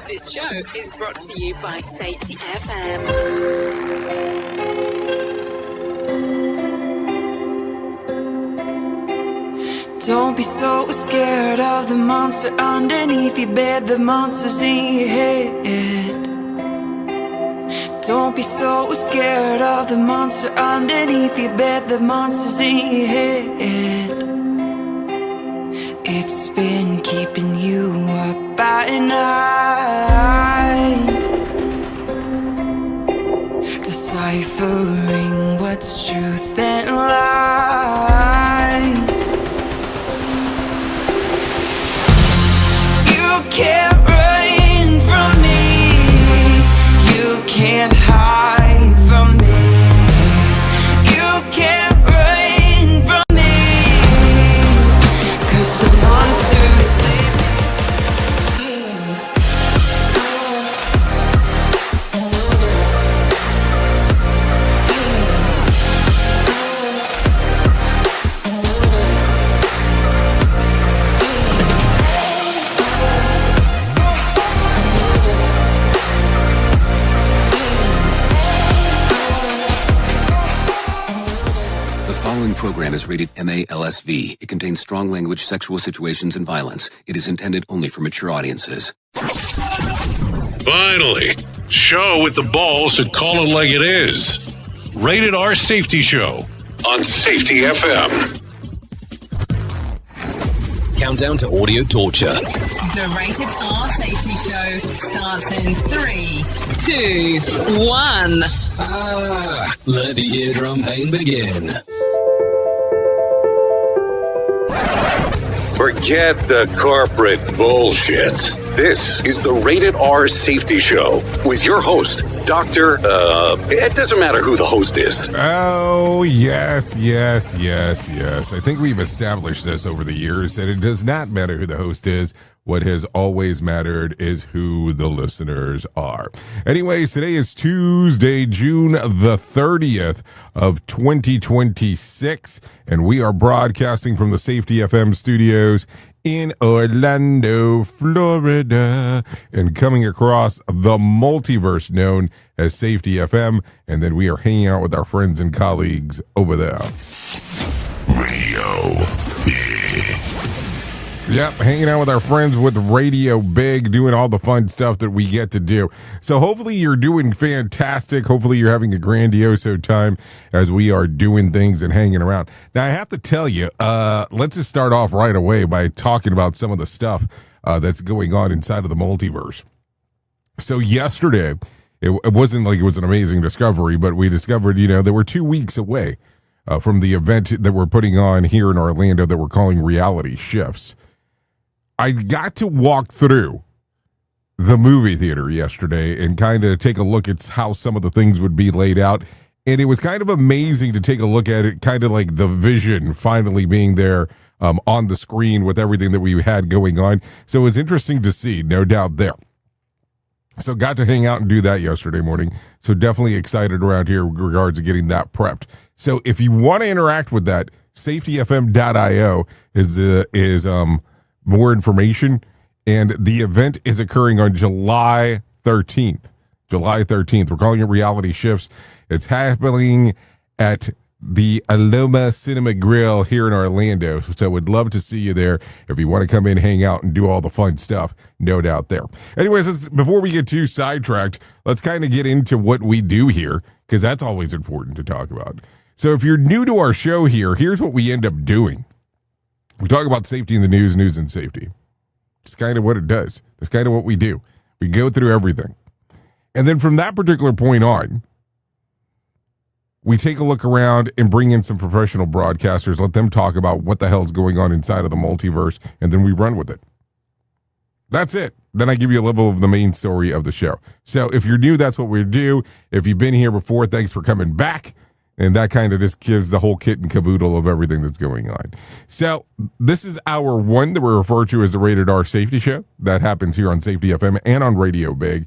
This show is brought to you by Safety FM. Don't be so scared of the monster underneath your bed. The monster's in your head. Don't be so scared of the monster underneath your bed. The monster's in your head. It's been keeping you up at night, deciphering what's truth and lies. You can't run from me, you can't hide from me, you can't run from me, 'cause the monster is The following program is rated MALSV. It contains strong language, sexual situations, and violence. It is intended only for mature audiences. Finally, show with the balls to call it like it is. Rated R Safety Show on Safety FM. Countdown to audio torture. The Rated R Safety Show starts in 3, 2, 1. Let the eardrum pain begin. Forget the corporate bullshit. This is the Rated R Safety Show with your host, Dr. It doesn't matter who the host is. Oh, yes. I think we've established this over the years that it does not matter who the host is. What has always mattered is who the listeners are. Anyways, today is Tuesday, June the 30th of 2026, and we are broadcasting from the Safety FM studios in Orlando, Florida, and coming across the multiverse known as Safety FM, and then we are hanging out with our friends and colleagues over there. Radio. Yep, hanging out with our friends with Radio Big, doing all the fun stuff that we get to do. So hopefully you're doing fantastic. Hopefully you're having a grandioso time as we are doing things and hanging around. Now, I have to tell you, let's just start off right away by talking about some of the stuff that's going on inside of the multiverse. So yesterday, it wasn't like it was an amazing discovery, but we discovered, that we're 2 weeks away from the event that we're putting on here in Orlando that we're calling Reality Shifts. I got to walk through the movie theater yesterday and kind of take a look at how some of the things would be laid out. And it was kind of amazing to take a look at it, kind of like the vision finally being there on the screen with everything that we had going on. So it was interesting to see, no doubt there. So got to hang out and do that yesterday morning. So definitely excited around here in regards to getting that prepped. So if you want to interact with that, safetyfm.io is more information, and the event is occurring on July 13th. We're calling it Reality Shifts. It's happening at the Aloma Cinema Grill here in Orlando. So would love to see you there if you want to come in, hang out, and do all the fun stuff. No doubt there. Anyways, before we get too sidetracked, let's kind of get into what we do here, because that's always important to talk about. So if you're new to our show here, here's what we end up doing. We talk about safety in the news and safety. It's kind of what it does. It's kind of what we do. We go through everything. And then from that particular point on, we take a look around and bring in some professional broadcasters, let them talk about what the hell's going on inside of the multiverse, and then we run with it. That's it. Then I give you a level of the main story of the show. So if you're new, that's what we do. If you've been here before, thanks for coming back. And that kind of just gives the whole kit and caboodle of everything that's going on. So this is hour one that we refer to as the Rated R Safety Show. That happens here on Safety FM and on Radio Big.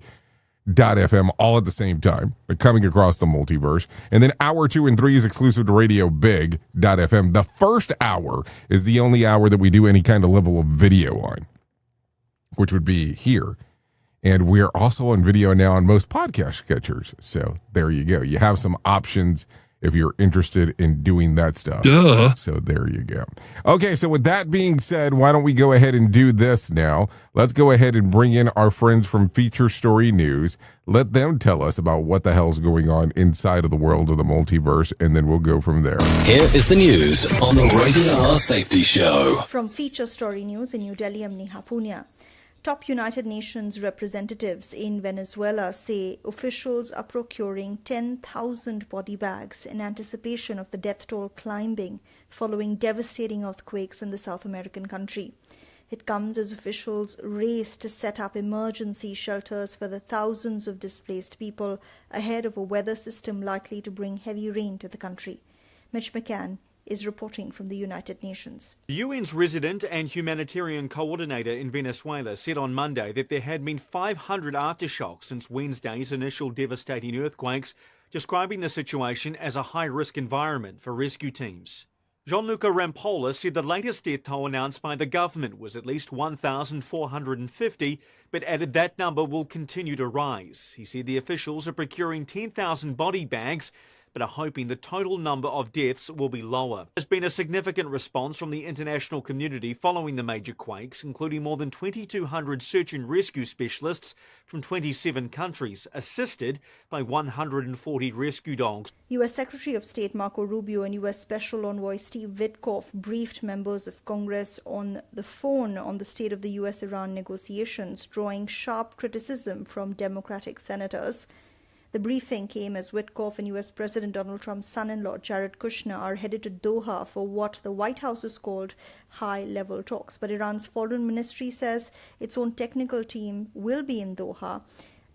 FM all at the same time. They're coming across the multiverse. And then hour 2 and 3 is exclusive to Radio Big.fm. The first hour is the only hour that we do any kind of level of video on, which would be here. And we're also on video now on most podcast catchers. So there you go. You have some options if you're interested in doing that stuff. Duh. So there you go. Okay, so with that being said, why don't we go ahead and do this now? Let's go ahead and bring in our friends from Feature Story News. Let them tell us about what the hell's going on inside of the world of the multiverse, and then we'll go from there. Here is the news on the Rated R Safety Show. From Feature Story News in New Delhi, I'm Neha Punia. Top United Nations representatives in Venezuela say officials are procuring 10,000 body bags in anticipation of the death toll climbing following devastating earthquakes in the South American country. It comes as officials race to set up emergency shelters for the thousands of displaced people ahead of a weather system likely to bring heavy rain to the country. Mitch McCann is reporting from the United Nations. The UN's resident and humanitarian coordinator in Venezuela said on Monday that there had been 500 aftershocks since Wednesday's initial devastating earthquakes, describing the situation as a high-risk environment for rescue teams. Gianluca Rampolla said the latest death toll announced by the government was at least 1,450, but added that number will continue to rise. He said the officials are procuring 10,000 body bags, but are hoping the total number of deaths will be lower. There's been a significant response from the international community following the major quakes, including more than 2,200 search and rescue specialists from 27 countries, assisted by 140 rescue dogs. U.S. Secretary of State Marco Rubio and U.S. Special Envoy Steve Witkoff briefed members of Congress on the phone on the state of the U.S.-Iran negotiations, drawing sharp criticism from Democratic senators. The briefing came as Witkoff and U.S. President Donald Trump's son-in-law Jared Kushner are headed to Doha for what the White House has called high-level talks. But Iran's foreign ministry says its own technical team will be in Doha,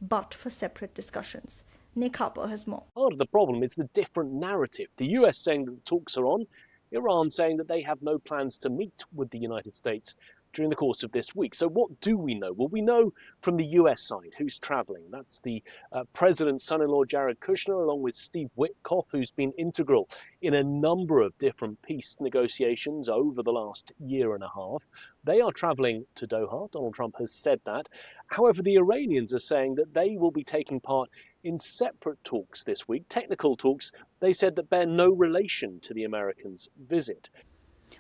but for separate discussions. Nick Harper has more. Part of the problem is the different narrative. The US saying that the talks are on, Iran saying that they have no plans to meet with the United States during the course of this week. So what do we know? Well, we know from the US side who's traveling. That's the president's son-in-law, Jared Kushner, along with Steve Witkoff, who's been integral in a number of different peace negotiations over the last year and a half. They are traveling to Doha. Donald Trump has said that. However, the Iranians are saying that they will be taking part in separate talks this week, technical talks, they said, that bear no relation to the Americans' visit.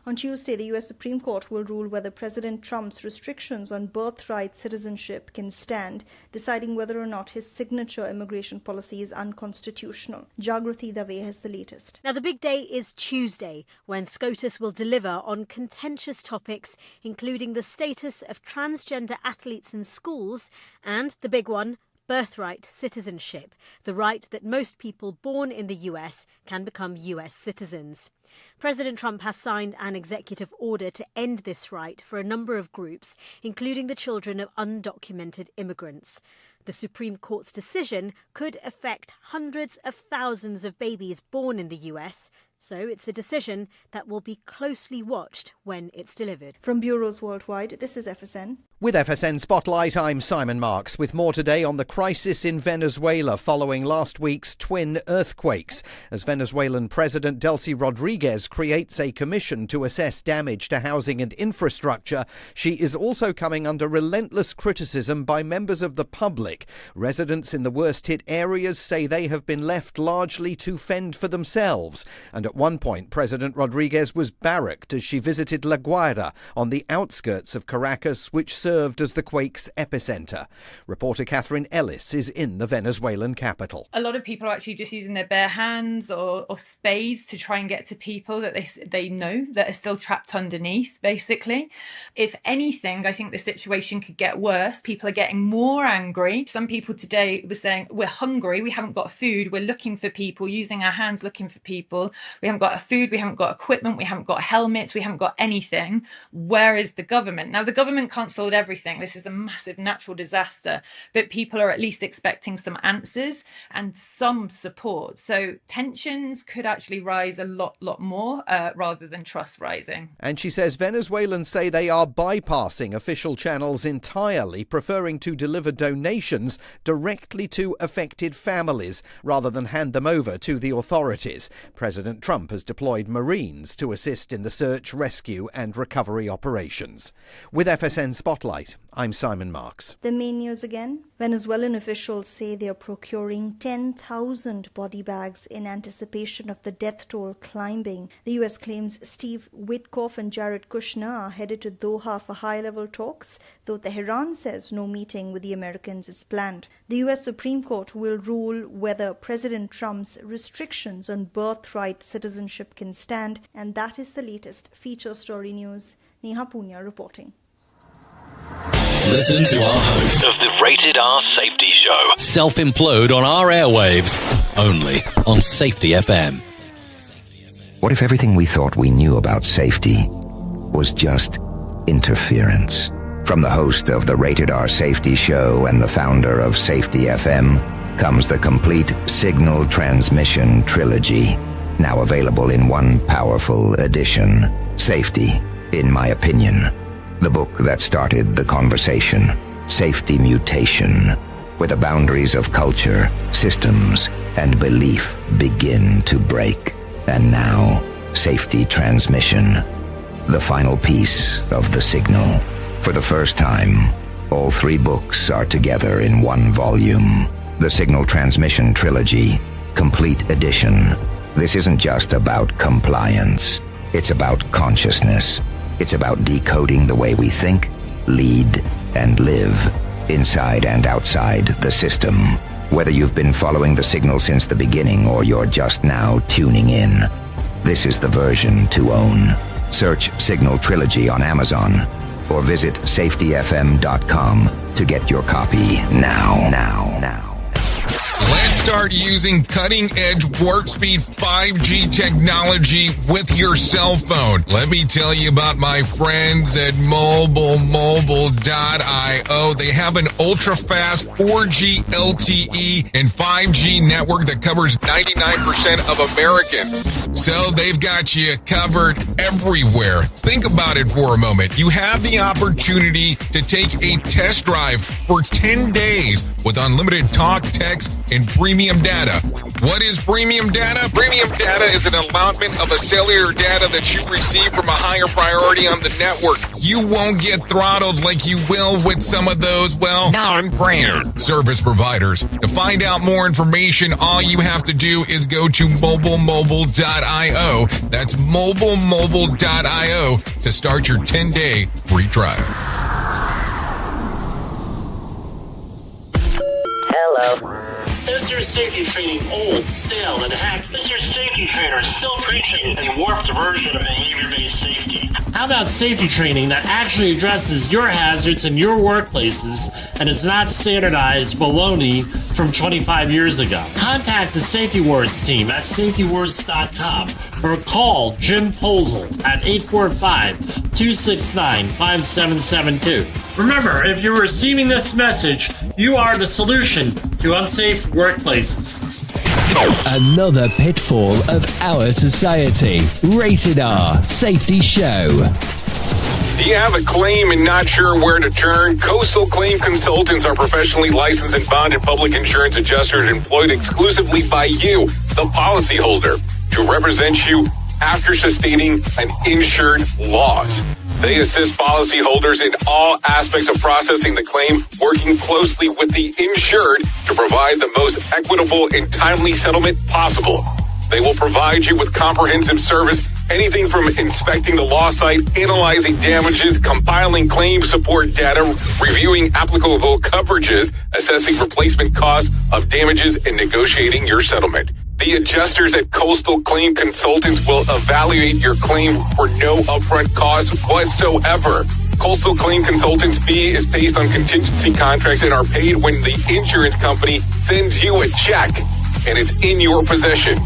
On Tuesday, the U.S. Supreme Court will rule whether President Trump's restrictions on birthright citizenship can stand, deciding whether or not his signature immigration policy is unconstitutional. Jagrathi Dave has the latest. Now, the big day is Tuesday, when SCOTUS will deliver on contentious topics, including the status of transgender athletes in schools and, the big one, birthright citizenship, the right that most people born in the US can become US citizens. President Trump has signed an executive order to end this right for a number of groups, including the children of undocumented immigrants. The Supreme Court's decision could affect hundreds of thousands of babies born in the US, so it's a decision that will be closely watched when it's delivered. From bureaus worldwide, this is FSN. With FSN Spotlight, I'm Simon Marks, with more today on the crisis in Venezuela following last week's twin earthquakes, as Venezuelan President Delcy Rodriguez creates a commission to assess damage to housing and infrastructure. She is also coming under relentless criticism by members of the public. Residents in the worst-hit areas say they have been left largely to fend for themselves. And at one point, President Rodriguez was barracked as she visited La Guaira on the outskirts of Caracas, which served as the quake's epicenter. Reporter Catherine Ellis is in the Venezuelan capital. A lot of people are actually just using their bare hands or spades to try and get to people that they know that are still trapped underneath, basically. If anything, I think the situation could get worse. People are getting more angry. Some people today were saying, we're hungry, we haven't got food, we're looking for people, using our hands looking for people. We haven't got food, we haven't got equipment, we haven't got helmets, we haven't got anything. Where is the government? Now, the government can't sort everything. This is a massive natural disaster, but people are at least expecting some answers and some support. So tensions could actually rise a lot more rather than trust rising. And she says Venezuelans say they are bypassing official channels entirely, preferring to deliver donations directly to affected families rather than hand them over to the authorities. President Trump has deployed Marines to assist in the search, rescue and recovery operations. With FSN Spotlight, I'm Simon Marks. The main news again. Venezuelan officials say they are procuring 10,000 body bags in anticipation of the death toll climbing. The US claims Steve Witkoff and Jared Kushner are headed to Doha for high-level talks, though Tehran says no meeting with the Americans is planned. The US Supreme Court will rule whether President Trump's restrictions on birthright citizenship can stand, and that is the latest feature story news. Neha Punya reporting. Listen to our host of the Rated R Safety Show self-implode on our airwaves, only on Safety FM. What if everything we thought we knew about safety was just interference? From the host of the Rated R Safety Show and the founder of Safety FM comes the complete signal transmission trilogy, now available in one powerful edition. Safety, in my opinion. The book that started the conversation, Safety Mutation, where the boundaries of culture, systems, and belief begin to break. And now, Safety Transmission, the final piece of the signal. For the first time, all three books are together in one volume. The Signal Transmission Trilogy, Complete Edition. This isn't just about compliance. It's about consciousness. It's about decoding the way we think, lead, and live, inside and outside the system. Whether you've been following the signal since the beginning or you're just now tuning in, this is the version to own. Search Signal Trilogy on Amazon or visit safetyfm.com to get your copy now. Let's start using cutting-edge warp-speed 5G technology with your cell phone. Let me tell you about my friends at mobile.io. They have an ultra-fast 4G LTE and 5G network that covers 99% of Americans. So they've got you covered everywhere. Think about it for a moment. You have the opportunity to take a test drive for 10 days with unlimited talk, text, and premium data. What is premium data? Premium data is an allotment of a cellular data that you receive from a higher priority on the network. You won't get throttled like you will with some of those, non-brand service providers. To find out more information, all you have to do is go to mobilemobile.io. That's mobilemobile.io to start your 10-day free trial. Hello. Is your safety training old, stale, and hacked? Is your safety trainer still preaching a warped version of behavior-based safety? How about safety training that actually addresses your hazards in your workplaces and is not standardized baloney from 25 years ago? Contact the Safety Wars team at safetywars.com or call Jim Posel at 845-269-5772. Remember, if you're receiving this message, you are the solution to unsafe workplaces. Another pitfall of our society. Rated R Safety Show. Do you have a claim and not sure where to turn? Coastal Claim Consultants are professionally licensed and bonded public insurance adjusters employed exclusively by you, the policyholder, to represent you after sustaining an insured loss. They assist policyholders in all aspects of processing the claim, working closely with the insured to provide the most equitable and timely settlement possible. They will provide you with comprehensive service, anything from inspecting the loss site, analyzing damages, compiling claim support data, reviewing applicable coverages, assessing replacement costs of damages, and negotiating your settlement. The adjusters at Coastal Claim Consultants will evaluate your claim for no upfront cost whatsoever. Coastal Claim Consultants' fee is based on contingency contracts and are paid when the insurance company sends you a check and it's in your possession.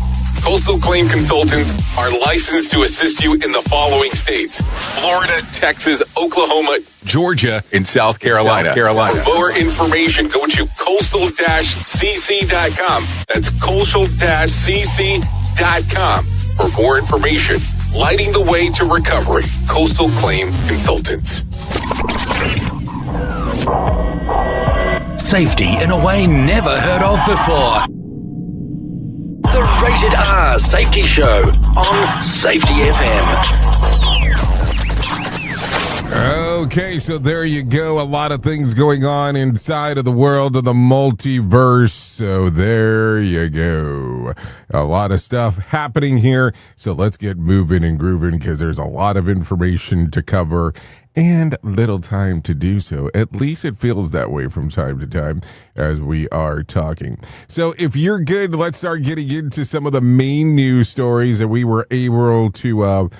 Coastal Claim Consultants are licensed to assist you in the following states: Florida, Texas, Oklahoma, Georgia, and South Carolina. For more information, go to coastal-cc.com. That's coastal-cc.com. For more information, lighting the way to recovery. Coastal Claim Consultants. Safety in a way never heard of before. The Rated R Safety Show on Safety FM. Okay, so there you go. A lot of things going on inside of the world of the multiverse. So there you go. A lot of stuff happening here. So let's get moving and grooving because there's a lot of information to cover and little time to do so. At least it feels that way from time to time as we are talking. So if you're good, let's start getting into some of the main news stories that we were able to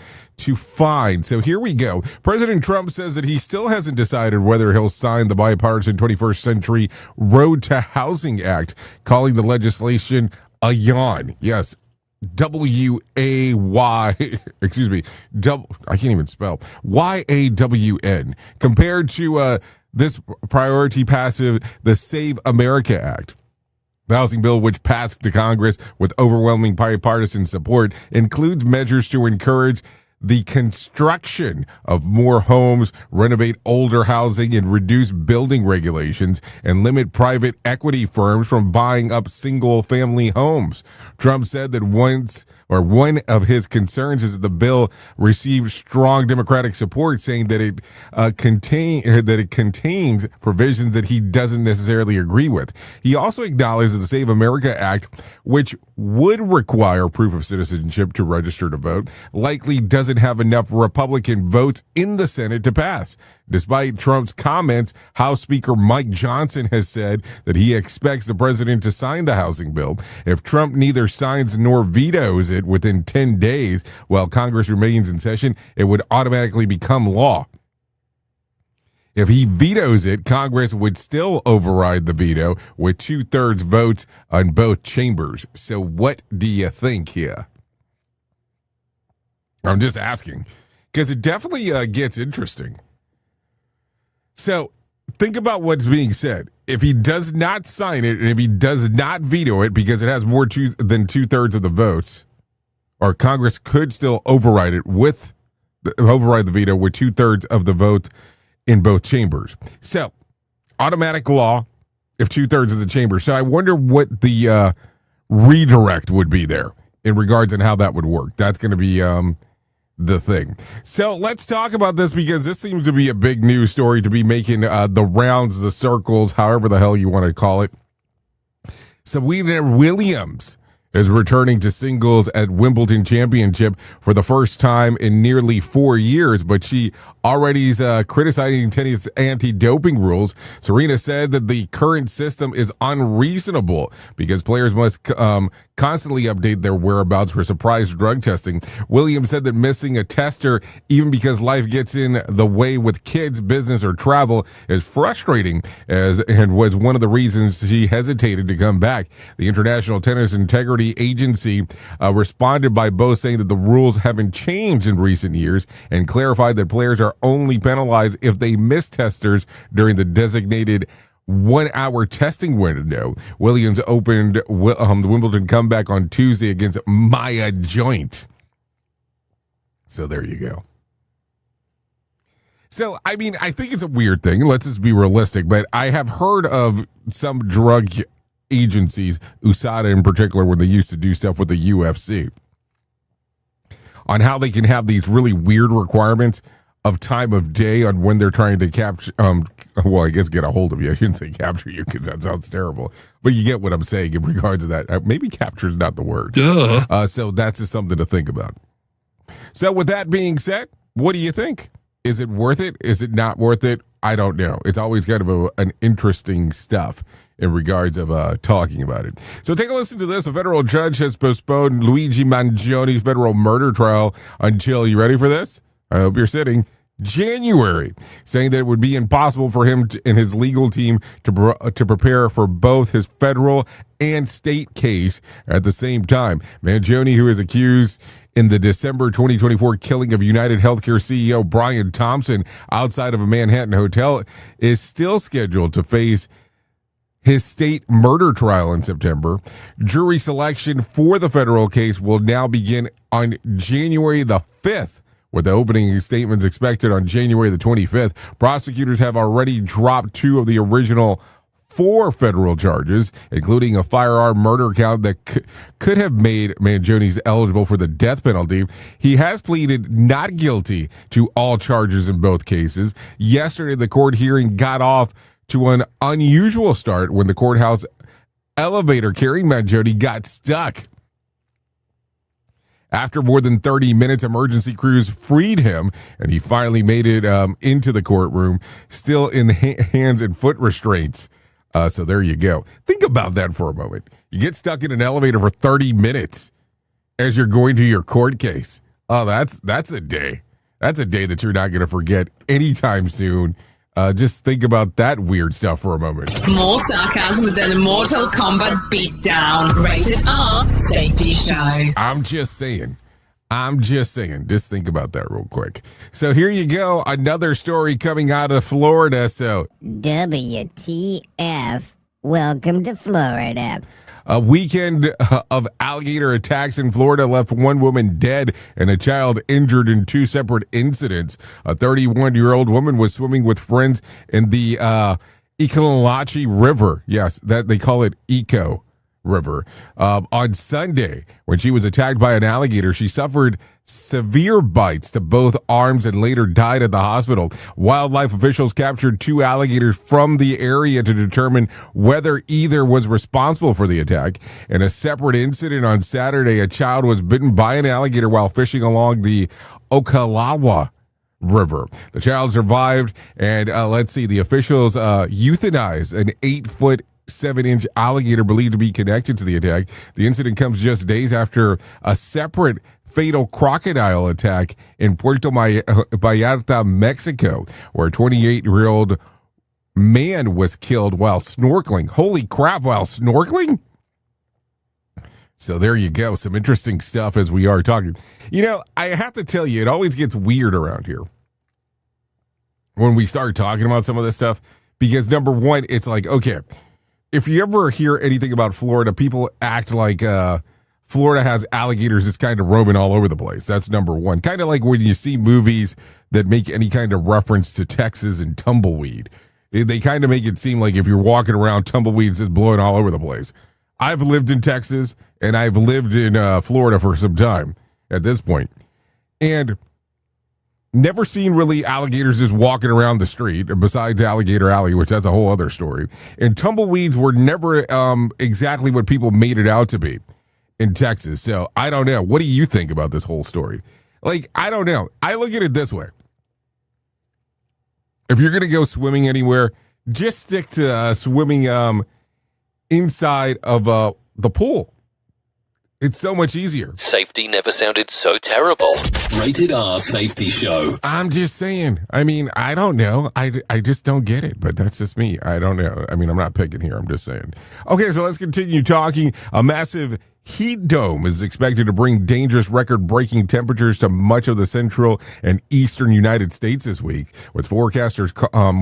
find. So here we go. President Trump says that he still hasn't decided whether he'll sign the bipartisan 21st Century Road to Housing Act, calling the legislation a yawn. Yes, W-A-Y, excuse me, I can't even spell, Y-A-W-N, compared to this priority passive, the Save America Act. The housing bill, which passed to Congress with overwhelming bipartisan support, includes measures to encourage the construction of more homes, renovate older housing, and reduce building regulations, and limit private equity firms from buying up single-family homes. Trump said that one of his concerns is that the bill received strong Democratic support, saying that it contains provisions that he doesn't necessarily agree with. He also acknowledged that the Save America Act, which would require proof of citizenship to register to vote, likely doesn't have enough Republican votes in the Senate to pass. Despite Trump's comments, House Speaker Mike Johnson has said that he expects the president to sign the housing bill. If Trump neither signs nor vetoes it within 10 days while Congress remains in session, it would automatically become law. If he vetoes it, Congress would still override the veto with 2/3 votes on both chambers. So what do you think here? I'm just asking, because it definitely gets interesting. So think about what's being said. If he does not sign it, and if he does not veto it because it has more than 2/3 of the votes, or Congress could still override it override the veto with 2/3 of the votes in both chambers. So automatic law if 2/3 of the chamber. So I wonder what the redirect would be there in regards and how that would work. That's going to be the thing. So let's talk about this because this seems to be a big news story to be making the rounds, the circles, however the hell you want to call it. Serena Williams is returning to singles at Wimbledon Championship for the first time in nearly 4 years, but she already is criticizing tennis anti-doping rules. Serena said that the current system is unreasonable because players must constantly update their whereabouts for surprise drug testing. Williams said that missing a tester, even because life gets in the way with kids, business, or travel, is frustrating and was one of the reasons she hesitated to come back. The International Tennis Integrity Agency responded by both saying that the rules haven't changed in recent years and clarified that players are only penalized if they miss testers during the designated 1-hour testing window. Williams opened the Wimbledon comeback on Tuesday against Maya Joint. So there you go. So, I mean, I think it's a weird thing. Let's just be realistic. But I have heard of some drug agencies, USADA in particular, when they used to do stuff with the UFC, on how they can have these really weird requirements of time of day on when they're trying to capture, well, I guess get a hold of you. I shouldn't say capture you because that sounds terrible, but you get what I'm saying in regards to that. Maybe capture is not the word. So that's just something to think about. So with that being said, what do you think? Is it worth it? Is it not worth it? I don't know. It's always kind of an interesting stuff in regards of talking about it. So take a listen to this. A federal judge has postponed Luigi Mangioni's federal murder trial until, you ready for this? I hope you're sitting, January, saying that it would be impossible for him and his legal team to prepare for both his federal and state case at the same time. Mangione, who is accused in the December 2024 killing of United Healthcare CEO Brian Thompson outside of a Manhattan hotel, is still scheduled to face his state murder trial in September. Jury selection for the federal case will now begin on January the 5th, with the opening statements expected on January the 25th. Prosecutors have already dropped 2 of the original 4 federal charges, including a firearm murder count that could have made Mangione eligible for the death penalty. He has pleaded not guilty to all charges in both cases. Yesterday, the court hearing got off to an unusual start when the courthouse elevator carrying Mangione got stuck. After more than 30 minutes, emergency crews freed him, and he finally made it into the courtroom, still in hands and foot restraints. So there you go. Think about that for a moment. You get stuck in an elevator for 30 minutes as you're going to your court case. Oh, that's a day. That's a day that you're not going to forget anytime soon. Just think about that weird stuff for a moment. More sarcasm than a Mortal Kombat beatdown. Rated R Safety Show. I'm just saying. Just think about that real quick. So here you go. Another story coming out of Florida. So WTF. Welcome to Florida. A weekend of alligator attacks in Florida left one woman dead and a child injured in 2 separate incidents. A 31-year-old woman was swimming with friends in the Ekalalachi River. Yes, that they call it Eco River. On Sunday, when she was attacked by an alligator, she suffered severe bites to both arms and later died at the hospital. Wildlife officials captured 2 alligators from the area to determine whether either was responsible for the attack. In a separate incident on Saturday, a child was bitten by an alligator while fishing along the Okalawa River. The child survived, and the officials euthanized an 8-foot 7-inch alligator believed to be connected to the attack. The incident comes just days after a separate fatal crocodile attack in Puerto Vallarta, Mexico, where a 28-year-old man was killed while snorkeling. Holy crap, while snorkeling? So there you go. Some interesting stuff as we are talking. You know, I have to tell you, it always gets weird around here when we start talking about some of this stuff, because number one, it's like, okay, if you ever hear anything about Florida, people act like Florida has alligators just kind of roaming all over the place. That's number one. Kind of like when you see movies that make any kind of reference to Texas and tumbleweed. They kind of make it seem like if you're walking around, tumbleweeds just blowing all over the place. I've lived in Texas and I've lived in Florida for some time at this point. And never seen really alligators just walking around the street, besides Alligator Alley, which that's a whole other story. And tumbleweeds were never exactly what people made it out to be in Texas. So I don't know. What do you think about this whole story? Like, I don't know. I look at it this way. If you're going to go swimming anywhere, just stick to swimming inside of the pool. It's so much easier. Safety never sounded so terrible. Rated R Safety Show. I'm just saying. I mean, I don't know. I just don't get it, but that's just me. I don't know. I mean, I'm not picking here. I'm just saying. Okay, so let's continue talking. A massive heat dome is expected to bring dangerous record-breaking temperatures to much of the central and eastern United States this week, with forecasters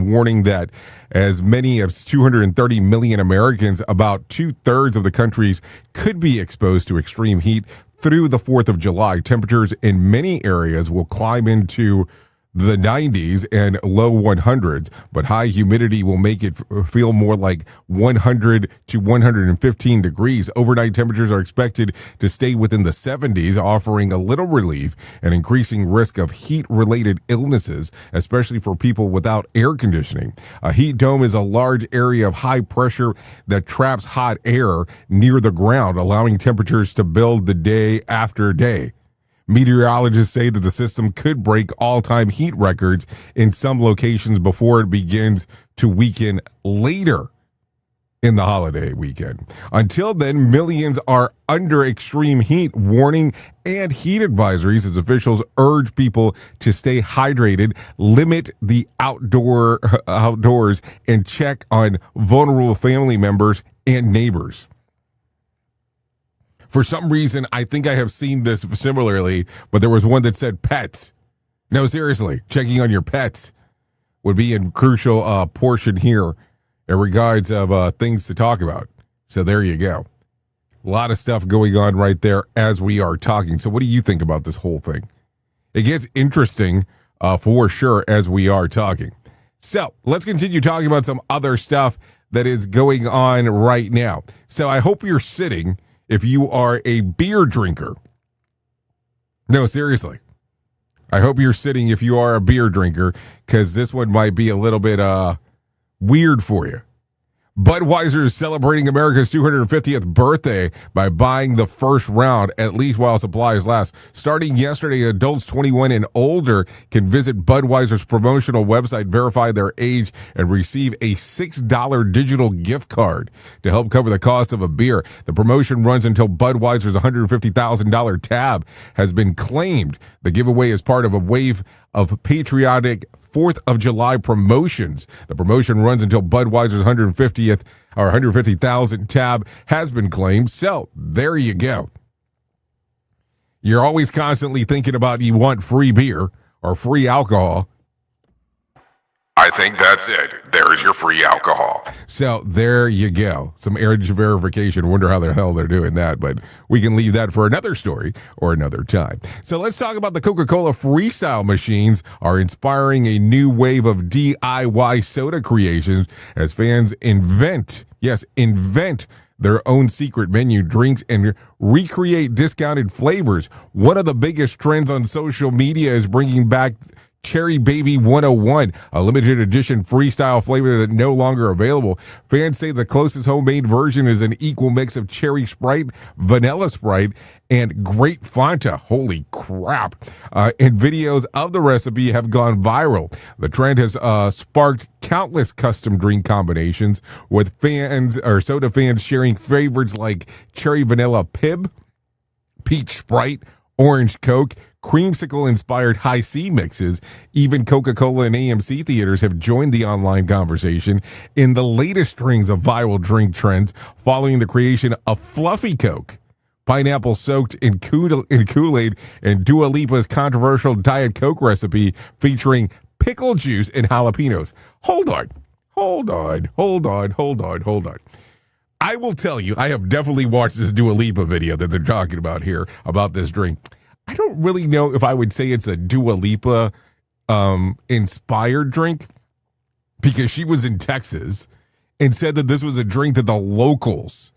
warning that as many as 230 million Americans, about 2/3 of the countries, could be exposed to extreme heat through the 4th of July. Temperatures in many areas will climb into the 90s and low 100s, but high humidity will make it feel more like 100 to 115 degrees. Overnight temperatures are expected to stay within the 70s, offering a little relief and increasing risk of heat-related illnesses, especially for people without air conditioning. A heat dome is a large area of high pressure that traps hot air near the ground, allowing temperatures to build the day after day. Meteorologists say that the system could break all-time heat records in some locations before it begins to weaken later in the holiday weekend. Until then, millions are under extreme heat warning and heat advisories as officials urge people to stay hydrated, limit the outdoors, and check on vulnerable family members and neighbors. For some reason, I think I have seen this similarly, but there was one that said pets. No, seriously, checking on your pets would be a crucial portion here in regards of things to talk about. So there you go. A lot of stuff going on right there as we are talking. So what do you think about this whole thing? It gets interesting for sure as we are talking. So let's continue talking about some other stuff that is going on right now. So I hope you're sitting if you are a beer drinker. No, seriously. I hope you're sitting if you are a beer drinker, because this one might be a little bit weird for you. Budweiser is celebrating America's 250th birthday by buying the first round, at least while supplies last. Starting yesterday, adults 21 and older can visit Budweiser's promotional website, verify their age, and receive a $6 digital gift card to help cover the cost of a beer. The promotion runs until Budweiser's $150,000 tab has been claimed. The giveaway is part of a wave of patriotic 4th of July promotions. The promotion runs until Budweiser's 150,000 tab has been claimed. So there you go. You're always constantly thinking about you want free beer or free alcohol. I think that's it. There's your free alcohol. So there you go. Some age verification. Wonder how the hell they're doing that, but we can leave that for another story or another time. So let's talk about the Coca-Cola Freestyle machines are inspiring a new wave of DIY soda creations as fans invent their own secret menu drinks and recreate discounted flavors. One of the biggest trends on social media is bringing back Cherry Baby 101, a limited edition freestyle flavor that no longer available. Fans say the closest homemade version is an equal mix of cherry Sprite, vanilla Sprite, and grape Fanta. Holy crap. And videos of the recipe have gone viral. The trend has sparked countless custom drink combinations, with fans or soda fans sharing favorites like cherry vanilla Pib, peach Sprite, orange Coke, creamsicle-inspired high C mixes. Even Coca-Cola and AMC theaters have joined the online conversation in the latest strings of viral drink trends following the creation of Fluffy Coke, pineapple soaked in Kool-Aid, and Dua Lipa's controversial Diet Coke recipe featuring pickle juice and jalapenos. Hold on. I will tell you, I have definitely watched this Dua Lipa video that they're talking about here about this drink. I don't really know if I would say it's a Dua Lipa inspired drink, because she was in Texas and said that this was a drink that the locals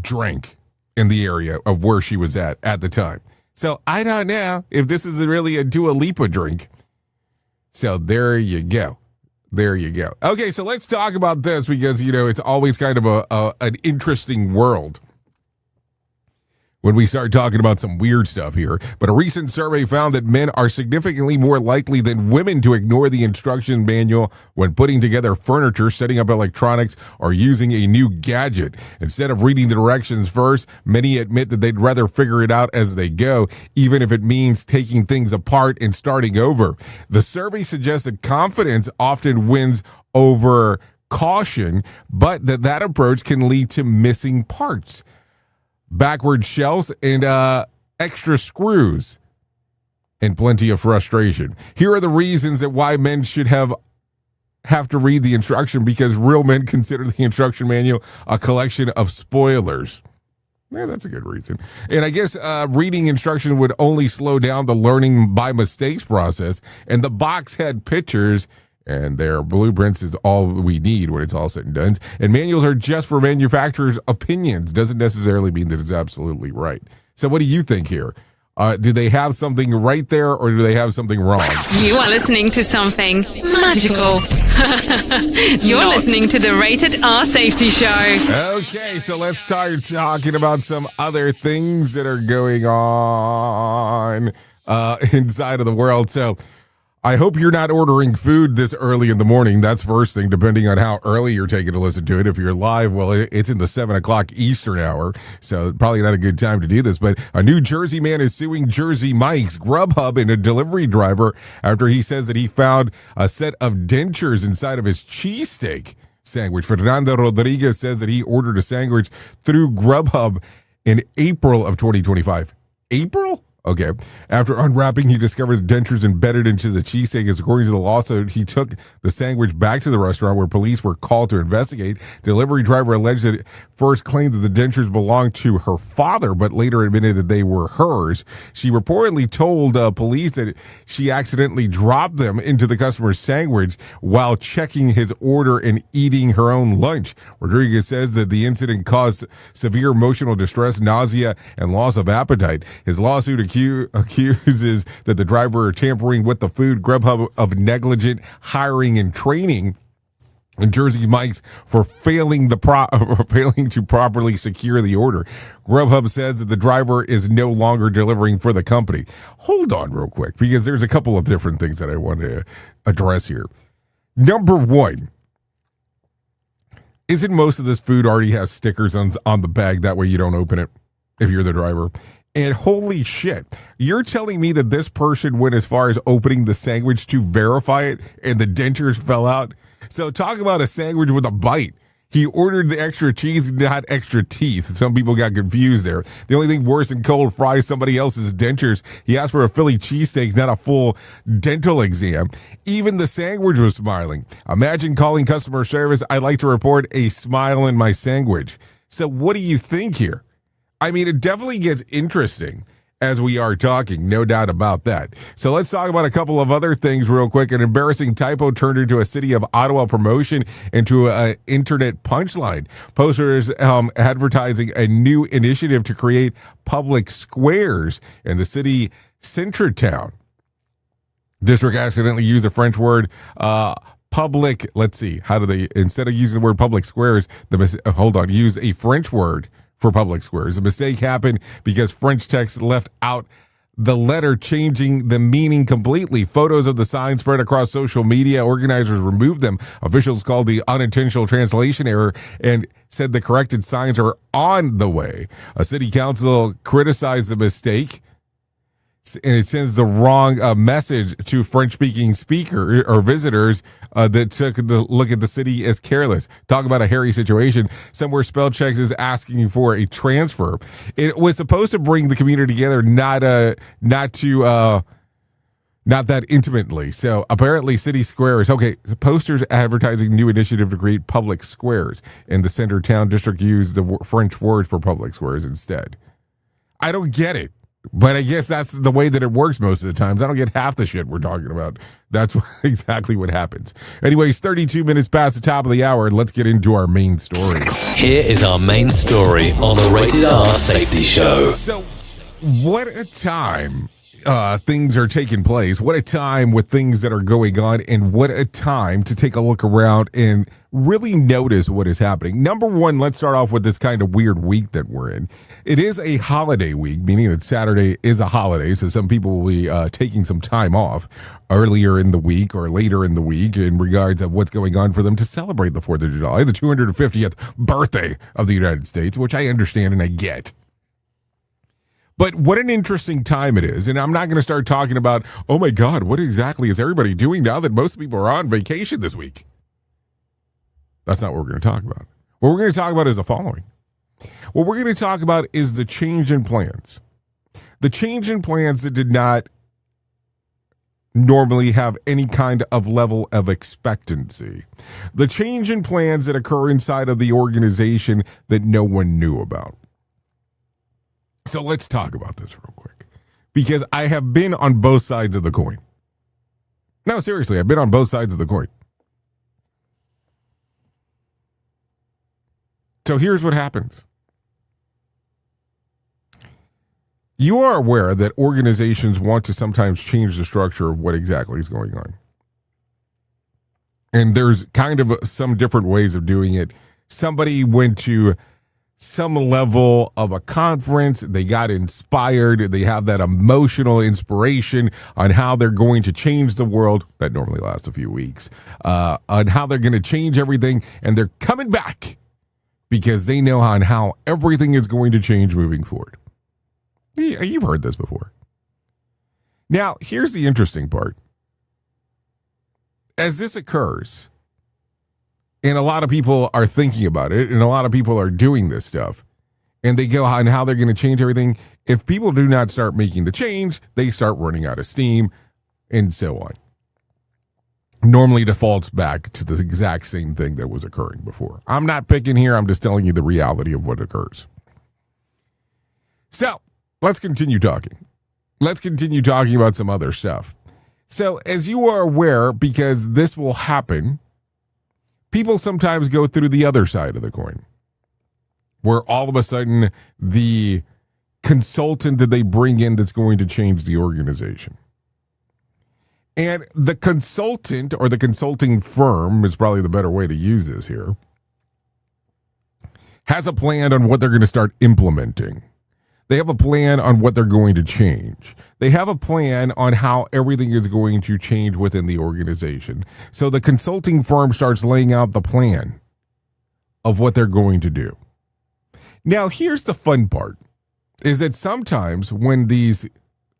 drank in the area of where she was at the time. So I don't know if this is really a Dua Lipa drink. So there you go. Okay, so let's talk about this, because, it's always kind of an interesting world when we start talking about some weird stuff here. But a recent survey found that men are significantly more likely than women to ignore the instruction manual when putting together furniture, setting up electronics, or using a new gadget. Instead of reading the directions first, many admit that they'd rather figure it out as they go, even if it means taking things apart and starting over. The survey suggests that confidence often wins over caution, but that approach can lead to missing parts, backward shelves, and extra screws, and plenty of frustration. Here are the reasons that why men should have to read the instruction, because real men consider the instruction manual a collection of spoilers. Yeah, that's a good reason. And I guess reading instruction would only slow down the learning by mistakes process, and the box had pictures, and their blueprints is all we need when it's all said and done. And manuals are just for manufacturers' opinions. Doesn't necessarily mean that it's absolutely right. So what do you think here? Do they have something right there, or do they have something wrong? You are listening to something magical. You're listening to the Rated R Safety Show. Okay, so let's start talking about some other things that are going on inside of the world. So I hope you're not ordering food this early in the morning. That's first thing, depending on how early you're taking to listen to it. If you're live, well, it's in the 7 o'clock Eastern hour, so probably not a good time to do this. But a New Jersey man is suing Jersey Mike's, Grubhub, and a delivery driver after he says that he found a set of dentures inside of his cheesesteak sandwich. Fernando Rodriguez says that he ordered a sandwich through Grubhub in April of 2025. April? Okay. After unwrapping, he discovered the dentures embedded into the cheesesteak. According to the lawsuit, he took the sandwich back to the restaurant where police were called to investigate. Delivery driver alleged that first claimed that the dentures belonged to her father, but later admitted that they were hers. She reportedly told police that she accidentally dropped them into the customer's sandwich while checking his order and eating her own lunch. Rodriguez says that the incident caused severe emotional distress, nausea, and loss of appetite. His lawsuit accuses that the driver tampering with the food, Grubhub of negligent hiring and training, and Jersey Mike's for failing to properly secure the order. Grubhub says that the driver is no longer delivering for the company. Hold on real quick, because there's a couple of different things that I want to address here. Number one, isn't most of this food already has stickers on the bag? That way you don't open it if you're the driver. And holy shit, you're telling me that this person went as far as opening the sandwich to verify it and the dentures fell out? So talk about a sandwich with a bite. He ordered the extra cheese, not extra teeth. Some people got confused there. The only thing worse than cold fries, somebody else's dentures. He asked for a Philly cheesesteak, not a full dental exam. Even the sandwich was smiling. Imagine calling customer service, "I'd like to report a smile in my sandwich." So what do you think here? I mean, it definitely gets interesting as we are talking, no doubt about that. So let's talk about a couple of other things real quick. An embarrassing typo turned into a city of Ottawa promotion into an internet punchline. Posters advertising a new initiative to create public squares in the city Centretown. District accidentally used a French word, public. Let's see, how do they, instead of using the word public squares, use a French word for public squares. The mistake happened because French text left out the letter, changing the meaning completely. Photos of the sign spread across social media. Organizers removed them. Officials called the unintentional translation error and said the corrected signs are on the way. A city council criticized the mistake, and it sends the wrong message to French-speaking speaker or visitors that took the look at the city as careless. Talk about a hairy situation. Somewhere spell checks is asking for a transfer. It was supposed to bring the community together, not that intimately. So apparently city squares. Okay, posters advertising new initiative to create public squares. In the Centretown district used the French word for public squares instead. I don't get it. But I guess that's the way that it works most of the times. I don't get half the shit we're talking about. That's exactly what happens. Anyways, 32 minutes past the top of the hour. Let's get into our main story. Here is our main story on the Rated R Safety Show. So, what a time things are taking place. What a time with things that are going on, and what a time to take a look around and really notice what is happening. Number one, let's start off with this kind of weird week that we're in. It is a holiday week, meaning that Saturday is a holiday, so some people will be taking some time off earlier in the week or later in the week in regards of what's going on for them to celebrate the 4th of July, the 250th birthday of the United States, which I understand and I get. But what an interesting time it is. And I'm not going to start talking about, oh my God, what exactly is everybody doing now that most people are on vacation this week? That's not what we're going to talk about. What we're going to talk about is the following. What we're going to talk about is the change in plans. The change in plans that did not normally have any kind of level of expectancy. The change in plans that occur inside of the organization that no one knew about. So let's talk about this real quick, because I have been on both sides of the coin. No, seriously, I've been on both sides of the coin. So here's what happens. You are aware that organizations want to sometimes change the structure of what exactly is going on. And there's kind of some different ways of doing it. Somebody went to some level of a conference. They got inspired. They have that emotional inspiration on how they're going to change the world. That normally lasts a few weeks. On how they're going to change everything. And they're coming back because they know on how everything is going to change moving forward. You've heard this before. Now, here's the interesting part. As this occurs, and a lot of people are thinking about it, and a lot of people are doing this stuff, and they go on how they're going to change everything. If people do not start making the change, they start running out of steam, and so on. Normally defaults back to the exact same thing that was occurring before. I'm not picking here. I'm just telling you the reality of what occurs. So let's continue talking. Let's continue talking about some other stuff. So as you are aware, because this will happen, people sometimes go through the other side of the coin, where all of a sudden the consultant that they bring in that's going to change the organization. And the consultant, or the consulting firm is probably the better way to use this here, has a plan on what they're going to start implementing. They have a plan on what they're going to change. They have a plan on how everything is going to change within the organization. So the consulting firm starts laying out the plan of what they're going to do. Now, here's the fun part, is that sometimes when these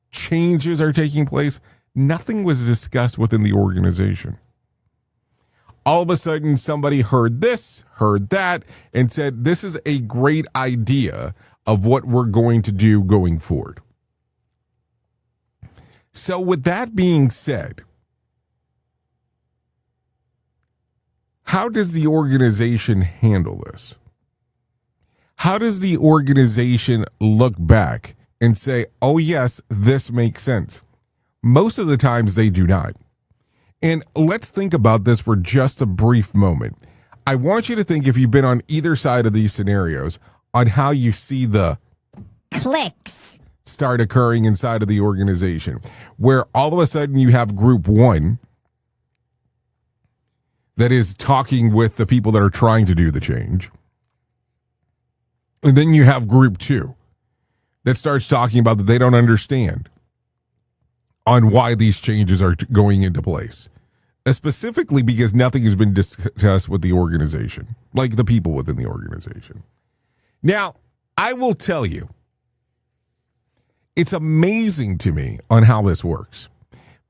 changes are taking place, nothing was discussed within the organization. All of a sudden, somebody heard this, heard that, and said, this is a great idea of what we're going to do going forward. So with that being said, how does the organization handle this? How does the organization look back and say, oh yes, this makes sense? Most of the times they do not. And let's think about this for just a brief moment. I want you to think, if you've been on either side of these scenarios, on how you see the clicks start occurring inside of the organization, where all of a sudden you have group one that is talking with the people that are trying to do the change. And then you have group two that starts talking about that they don't understand on why these changes are going into place. Specifically because nothing has been discussed with the organization, like the people within the organization. Now, I will tell you, it's amazing to me on how this works.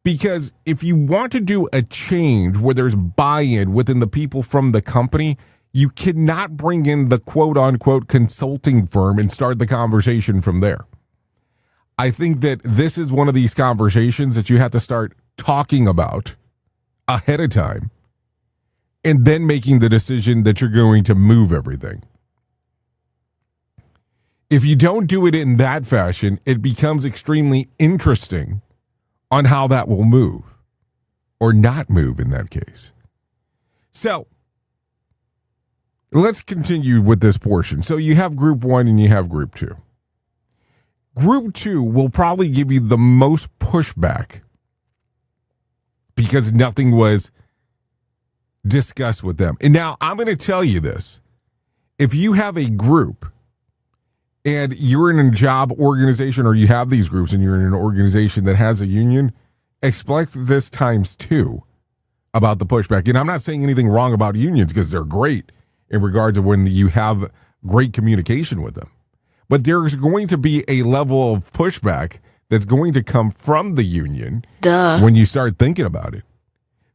Because if you want to do a change where there's buy-in within the people from the company, you cannot bring in the quote-unquote consulting firm and start the conversation from there. I think that this is one of these conversations that you have to start talking about ahead of time and then making the decision that you're going to move everything. If you don't do it in that fashion, it becomes extremely interesting on how that will move or not move in that case. So let's continue with this portion. So you have group one and you have group two. Group two will probably give you the most pushback because nothing was discussed with them. And now I'm going to tell you this. If you have a group and you're in a job organization, or you have these groups and you're in an organization that has a union, expect this times two about the pushback. And I'm not saying anything wrong about unions, because they're great in regards to when you have great communication with them. But there's going to be a level of pushback that's going to come from the union when you start thinking about it,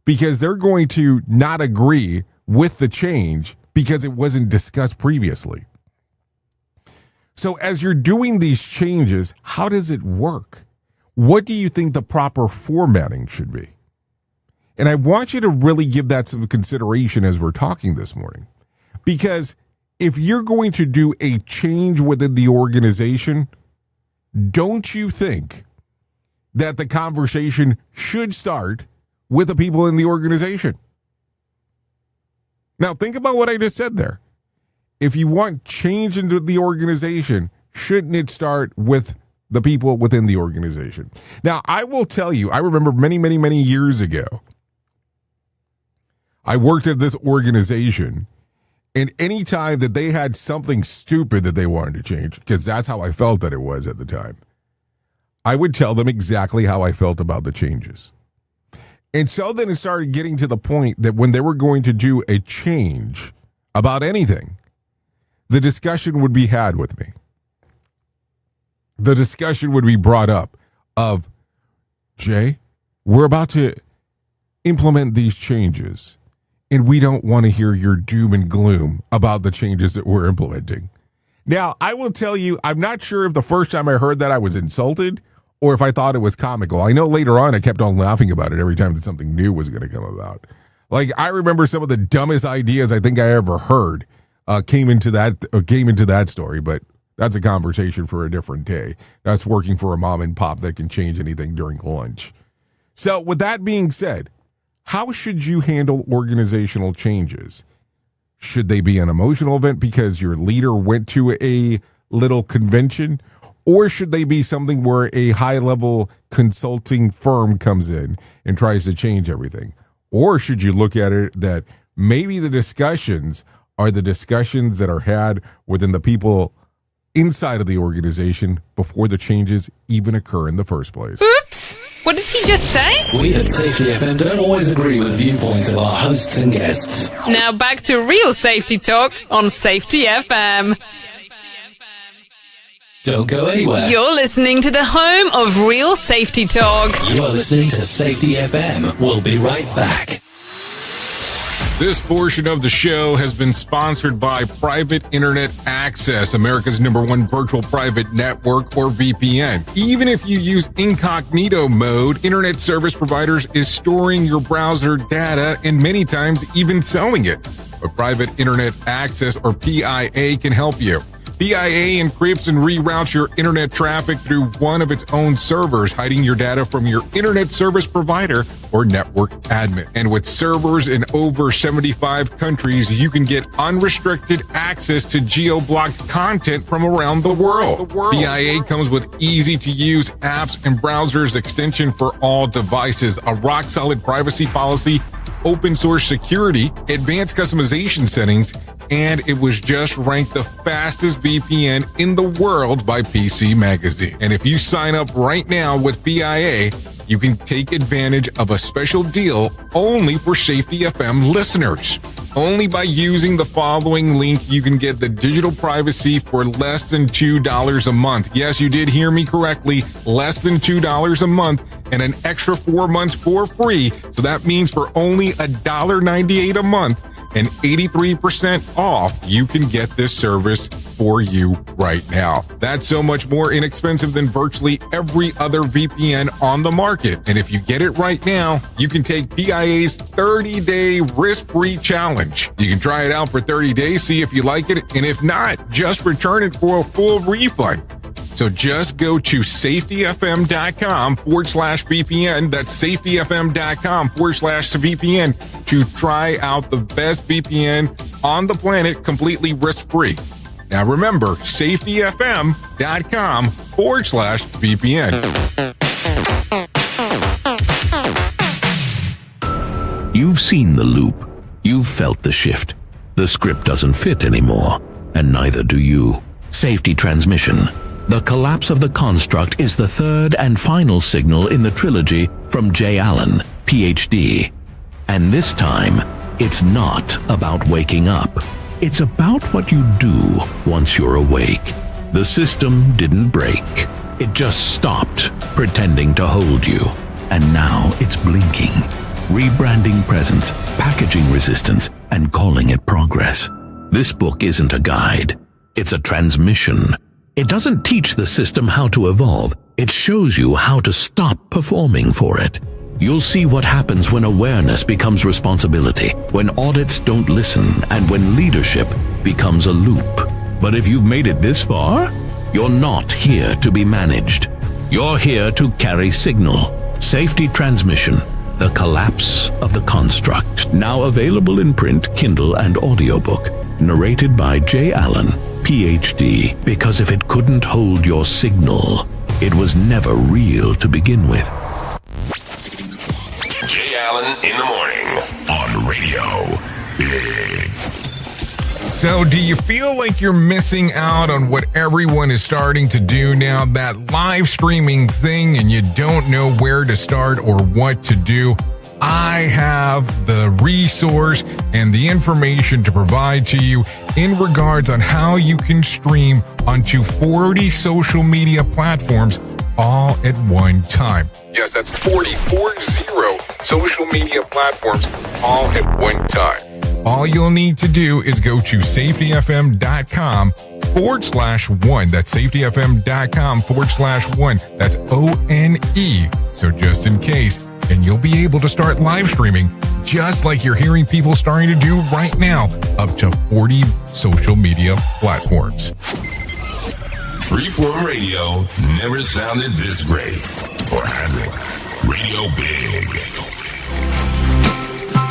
because they're going to not agree with the change because it wasn't discussed previously. So as you're doing these changes, how does it work? What do you think the proper formatting should be? And I want you to really give that some consideration as we're talking this morning. Because if you're going to do a change within the organization, don't you think that the conversation should start with the people in the organization? Now, think about what I just said there. If you want change into the organization, shouldn't it start with the people within the organization? Now, I will tell you, I remember many years ago, I worked at this organization, And any time that they had something stupid that they wanted to change, because that's how I felt that it was at the time, I would tell them exactly how I felt about the changes. And so then it started getting to the point that when they were going to do a change about anything, the discussion would be had with me. The discussion would be brought up of, Jay, we're about to implement these changes, and we don't want to hear your doom and gloom about the changes that we're implementing. Now, I will tell you, I'm not sure if the first time I heard that I was insulted or if I thought it was comical. I know later on I kept on laughing about it every time that something new was going to come about. Like, I remember some of the dumbest ideas I think I ever heard came into that story, but that's a conversation for a different day. That's working for a mom and pop that can change anything during lunch. So with that being said, how should you handle organizational changes? Should they be an emotional event because your leader went to a little convention? Or should they be something where a high-level consulting firm comes in and tries to change everything? Or should you look at it that maybe the discussions are the discussions that are had within the people inside of the organization before the changes even occur in the first place? Oops! What did he just say? We at Safety FM don't always agree with viewpoints of our hosts and guests. Now back to real safety talk on Safety FM. Don't go anywhere. You're listening to the home of real safety talk. You're listening to Safety FM. We'll be right back. This portion of the show has been sponsored by Private Internet Access, America's #1 virtual private network, or VPN. Even if you use incognito mode, internet service providers is storing your browser data and many times even selling it. But Private Internet Access, or PIA, can help you. PIA encrypts and reroutes your internet traffic through one of its own servers, hiding your data from your internet service provider or network admin. And with servers in over 75 countries, you can get unrestricted access to geo-blocked content from around the world. PIA comes with easy-to-use apps and browsers extension for all devices, a rock-solid privacy policy, open source security, advanced customization settings, and it was just ranked the fastest VPN in the world by PC Magazine. And if you sign up right now with PIA, you can take advantage of a special deal only for Safety FM listeners. Only by using the following link, you can get the digital privacy for less than $2 a month. Yes, you did hear me correctly. Less than $2 a month and an extra 4 months for free. So that means for only $1.98 a month and 83% off, you can get this service for you right now. That's so much more inexpensive than virtually every other VPN on the market. And if you get it right now, you can take PIA's 30-day risk-free challenge. You can try it out for 30 days, see if you like it, and if not, just return it for a full refund. So just go to safetyfm.com/VPN. That's safetyfm.com/VPN to try out the best VPN on the planet completely risk-free. Now remember, safetyfm.com/VPN. You've seen the loop. You've felt the shift. The script doesn't fit anymore, and neither do you. Safety transmission. The collapse of the construct is the third and final signal in the trilogy from J. Allen, Ph.D. And this time, it's not about waking up. It's about what you do once you're awake. The system didn't break. It just stopped pretending to hold you. And now it's blinking, rebranding presence, packaging resistance, and calling it progress. This book isn't a guide. It's a transmission. It doesn't teach the system how to evolve. It shows you how to stop performing for it. You'll see what happens when awareness becomes responsibility, when audits don't listen, and when leadership becomes a loop. But if you've made it this far, you're not here to be managed. You're here to carry signal. Safety transmission. The collapse of the construct. Now available in print, Kindle, and audiobook. Narrated by J. Allen, Ph.D. Because if it couldn't hold your signal, it was never real to begin with. Jay Allen in the morning on Radio Big. So do you feel like you're missing out on what everyone is starting to do now, that live streaming thing, and you don't know where to start or what to do? I have the resource and the information to provide to you in regards on how you can stream onto 40 social media platforms all at one time. Yes, that's 40 social media platforms all at one time. All you'll need to do is go to safetyfm.com/1. That's safetyfm.com/1. That's ONE. So just in case, and you'll be able to start live streaming just like you're hearing people starting to do right now, up to 40 social media platforms. Freeform radio never sounded this great. Or has it? Radio Big.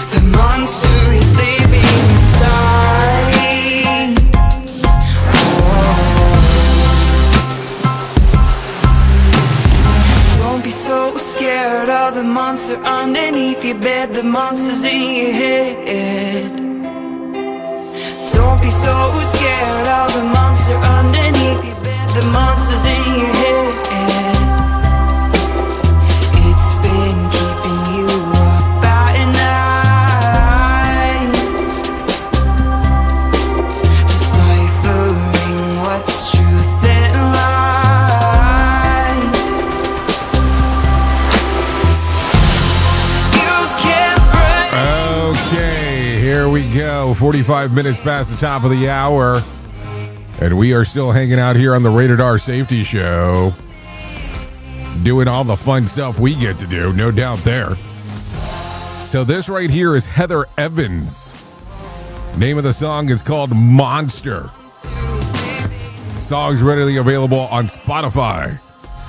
The monster is living inside. Don't be so scared of the monster underneath your bed. The monster's in your head. Don't be so scared of the monster underneath your bed. The monster's in your head. It's been keeping you up at night, deciphering what's truth and lies. You can't break. Okay, here we go. 45 minutes past the top of the hour. And we are still hanging out here on the Rated R Safety Show, doing all the fun stuff we get to do, no doubt there. So this right here is Heather Evans. Name of the song is called Monster. Song's readily available on Spotify,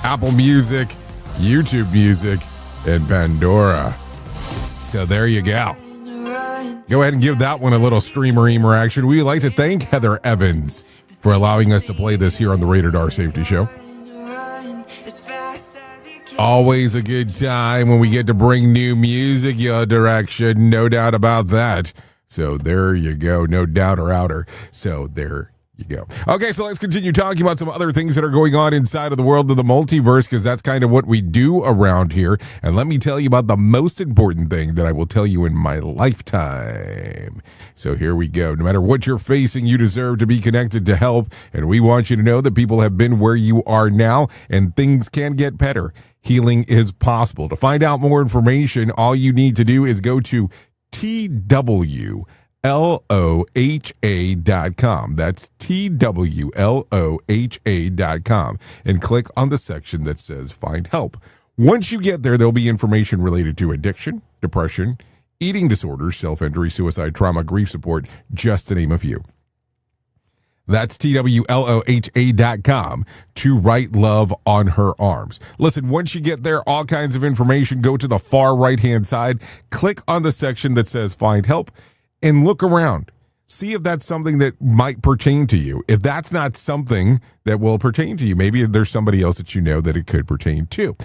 Apple Music, YouTube Music, and Pandora. So there you go. Go ahead and give that one a little streamer-eamer action. We'd like to thank Heather Evans for allowing us to play this here on the Rated R Safety Show. Always a good time when we get to bring new music your direction. No doubt about that. So there you go. No doubt or outer. So there you go. Okay, so let's continue talking about some other things that are going on inside of the world of the multiverse, because that's kind of what we do around here. And let me tell you about the most important thing that I will tell you in my lifetime. So here we go. No matter what you're facing, you deserve to be connected to help. And we want you to know that people have been where you are now, and things can get better. Healing is possible. To find out more information, all you need to do is go to TWLOHA.com. That's TWLOHA.com, and click on the section that says Find Help. Once you get there, there'll be information related to addiction, depression, eating disorders, self-injury, suicide, trauma, grief support, just to name a few. That's TWLOHA.com to write love on her arms. Listen, once you get there, all kinds of information, go to the far right-hand side, click on the section that says Find Help, and look around. See if that's something that might pertain to you. If that's not something that will pertain to you, maybe there's somebody else that you know that it could pertain to.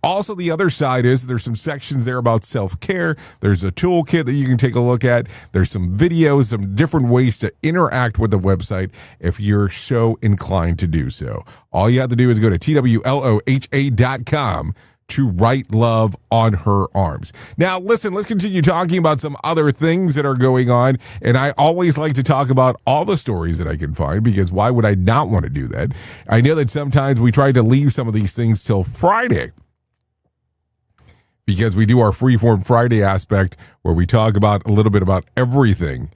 Also, the other side is there's some sections there about self-care. There's a toolkit that you can take a look at. There's some videos, some different ways to interact with the website if you're so inclined to do so. All you have to do is go to TWLOHA.com to write love on her arms. Now, listen, let's continue talking about some other things that are going on. And I always like to talk about all the stories that I can find, because why would I not want to do that? I know that sometimes we try to leave some of these things till Friday, because we do our Freeform Friday aspect where we talk about a little bit about everything.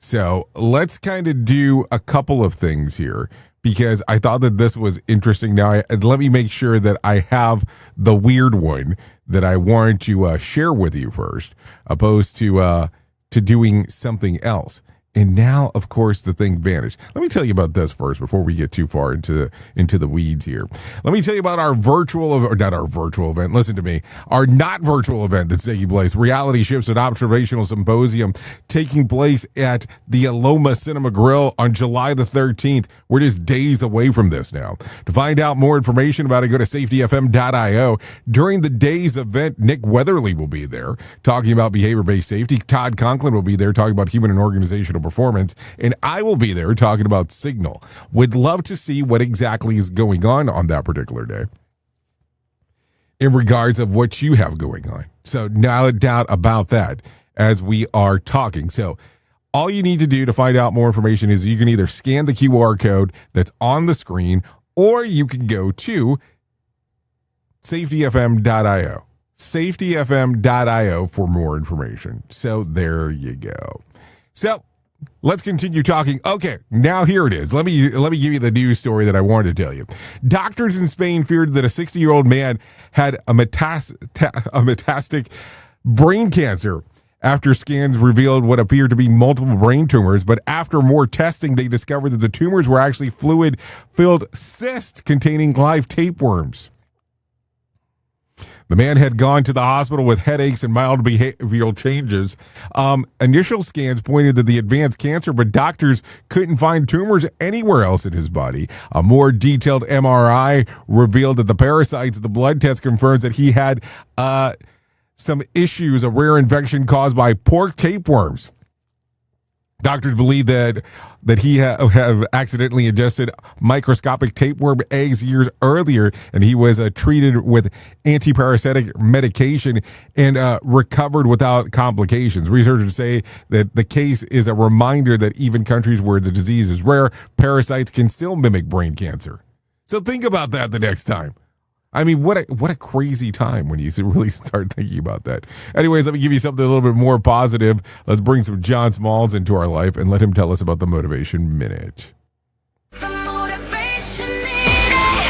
So let's kind of do a couple of things here, because I thought that this was interesting. Now, let me make sure that I have the weird one that I wanted to share with you first, opposed to doing something else. And now, of course, the thing vanished. Let me tell you about this first before we get too far into the weeds here. Let me tell you about our not our virtual event. Listen to me. Our not virtual event that's taking place. Reality Shifts and Observational Symposium taking place at the Aloma Cinema Grill on July the 13th. We're just days away from this now. To find out more information about it, go to safetyfm.io. During the day's event, Nick Weatherly will be there talking about behavior-based safety. Todd Conklin will be there talking about human and organizational performance, and I will be there talking about Signal. Would love to see what exactly is going on that particular day in regards of what you have going on. So no doubt about that as we are talking. So all you need to do to find out more information is you can either scan the QR code that's on the screen, or you can go to safetyfm.io. safetyfm.io for more information. So there you go. So let's continue talking. Okay, now here it is. Let me give you the news story that I wanted to tell you. Doctors in Spain feared that a 60-year-old man had a metastatic brain cancer after scans revealed what appeared to be multiple brain tumors. But after more testing, they discovered that the tumors were actually fluid-filled cysts containing live tapeworms. The man had gone to the hospital with headaches and mild behavioral changes. Initial scans pointed to the advanced cancer, but doctors couldn't find tumors anywhere else in his body. A more detailed MRI revealed that the parasites. The blood test confirms that he had some issues, a rare infection caused by pork tapeworms. Doctors believe that he have accidentally ingested microscopic tapeworm eggs years earlier, and he was treated with antiparasitic medication and recovered without complications. Researchers say that the case is a reminder that even countries where the disease is rare, parasites can still mimic brain cancer. So think about that the next time. I mean, what a crazy time when you really start thinking about that. Anyways, let me give you something a little bit more positive. Let's bring some John Smalls into our life and let him tell us about the Motivation Minute.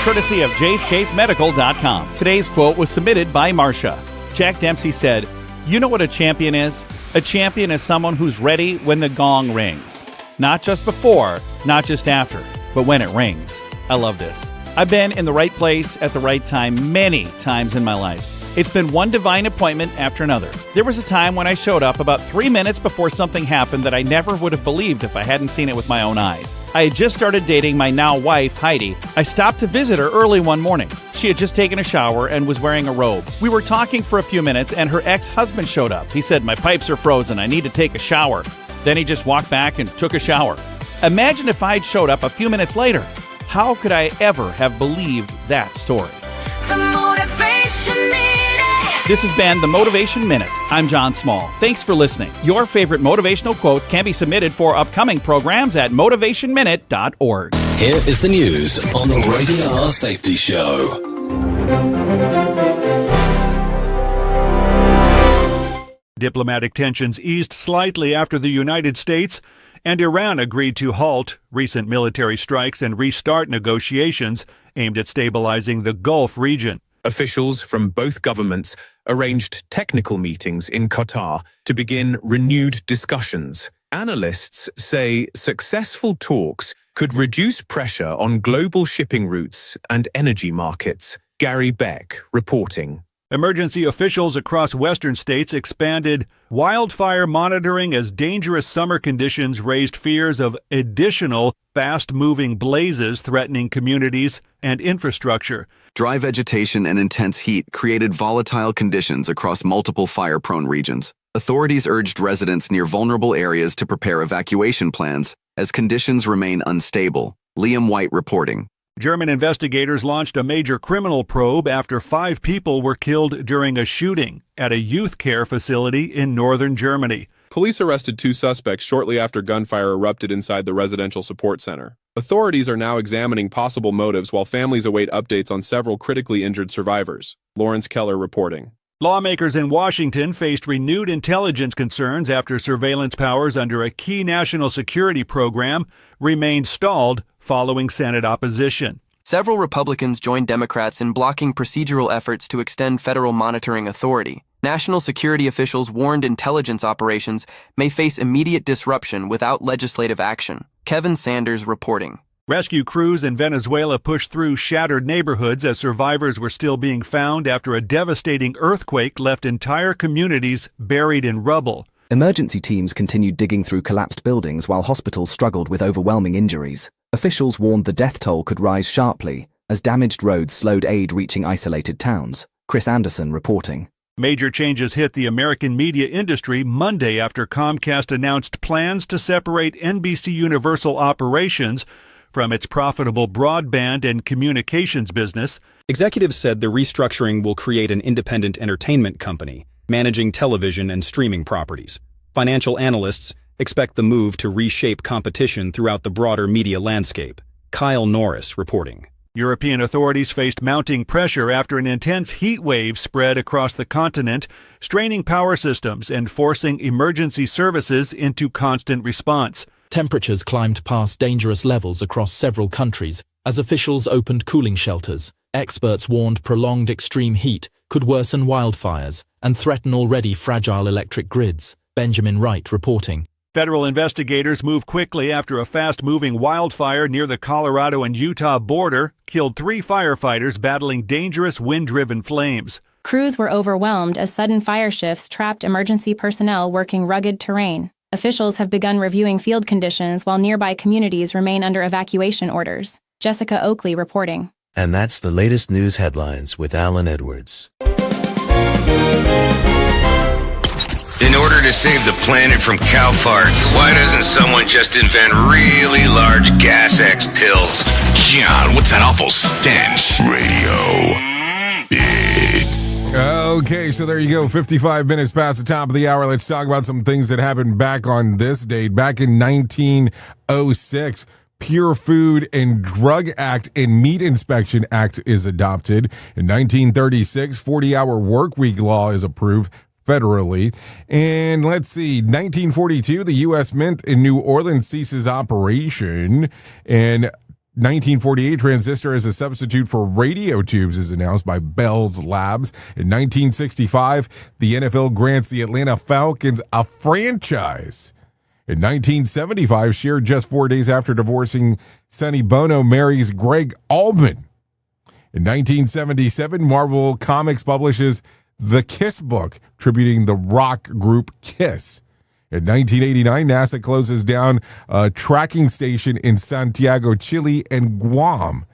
Courtesy of JaceCaseMedical.com. Today's quote was submitted by Marcia. Jack Dempsey said, "You know what a champion is? A champion is someone who's ready when the gong rings. Not just before, not just after, but when it rings." I love this. I've been in the right place at the right time many times in my life. It's been one divine appointment after another. There was a time when I showed up about 3 minutes before something happened that I never would have believed if I hadn't seen it with my own eyes. I had just started dating my now wife, Heidi. I stopped to visit her early one morning. She had just taken a shower and was wearing a robe. We were talking for a few minutes and her ex-husband showed up. He said, "My pipes are frozen. I need to take a shower." Then he just walked back and took a shower. Imagine if I'd showed up a few minutes later. How could I ever have believed that story? The Motivation Minute. This has been the Motivation Minute. I'm John Small. Thanks for listening. Your favorite motivational quotes can be submitted for upcoming programs at motivationminute.org. Here is the news on the Rated R Safety Show. Diplomatic tensions eased slightly after the United States and Iran agreed to halt recent military strikes and restart negotiations aimed at stabilizing the Gulf region. Officials from both governments arranged technical meetings in Qatar to begin renewed discussions. Analysts say successful talks could reduce pressure on global shipping routes and energy markets. Gary Beck reporting. Emergency officials across western states expanded wildfire monitoring as dangerous summer conditions raised fears of additional fast-moving blazes threatening communities and infrastructure. Dry vegetation and intense heat created volatile conditions across multiple fire-prone regions. Authorities urged residents near vulnerable areas to prepare evacuation plans as conditions remain unstable. Liam White reporting. German investigators launched a major criminal probe after 5 people were killed during a shooting at a youth care facility in northern Germany. Police arrested 2 suspects shortly after gunfire erupted inside the residential support center. Authorities are now examining possible motives while families await updates on several critically injured survivors. Lawrence Keller reporting. Lawmakers in Washington faced renewed intelligence concerns after surveillance powers under a key national security program remained stalled following Senate opposition. Several Republicans joined Democrats in blocking procedural efforts to extend federal monitoring authority. National security officials warned intelligence operations may face immediate disruption without legislative action. Kevin Sanders reporting. Rescue crews in Venezuela pushed through shattered neighborhoods as survivors were still being found after a devastating earthquake left entire communities buried in rubble. Emergency teams continued digging through collapsed buildings while hospitals struggled with overwhelming injuries. Officials warned the death toll could rise sharply as damaged roads slowed aid reaching isolated towns. Chris Anderson reporting. Major changes hit the American media industry Monday after Comcast announced plans to separate NBC Universal operations from its profitable broadband and communications business. Executives said the restructuring will create an independent entertainment company, managing television and streaming properties. Financial analysts expect the move to reshape competition throughout the broader media landscape. Kyle Norris reporting. European authorities faced mounting pressure after an intense heat wave spread across the continent, straining power systems and forcing emergency services into constant response. Temperatures climbed past dangerous levels across several countries as officials opened cooling shelters. Experts warned prolonged extreme heat could worsen wildfires and threaten already fragile electric grids. Benjamin Wright reporting. Federal investigators moved quickly after a fast-moving wildfire near the Colorado and Utah border killed 3 firefighters battling dangerous wind-driven flames. Crews were overwhelmed as sudden fire shifts trapped emergency personnel working rugged terrain. Officials have begun reviewing field conditions while nearby communities remain under evacuation orders. Jessica Oakley reporting. And that's the latest news headlines with Alan Edwards. In order to save the planet from cow farts, why doesn't someone just invent really large gas X pills? God, what's that awful stench? Radio. Okay, so there you go. 55 minutes past the top of the hour. Let's talk about some things that happened back on this date. Back in 1906, Pure Food and Drug Act and Meat Inspection Act is adopted. In 1936, 40-hour work week law is approved federally. And let's see, 1942, the U.S. Mint in New Orleans ceases operation. And 1948, transistor as a substitute for radio tubes is announced by Bell's Labs. In 1965, the NFL grants the Atlanta Falcons a franchise. In 1975, Cher, just 4 days after divorcing Sonny Bono, marries Greg Allman. In 1977, Marvel Comics publishes The Kiss Book, tributing the rock group Kiss. In 1989, NASA closes down a tracking station in Santiago, Chile, and Guam.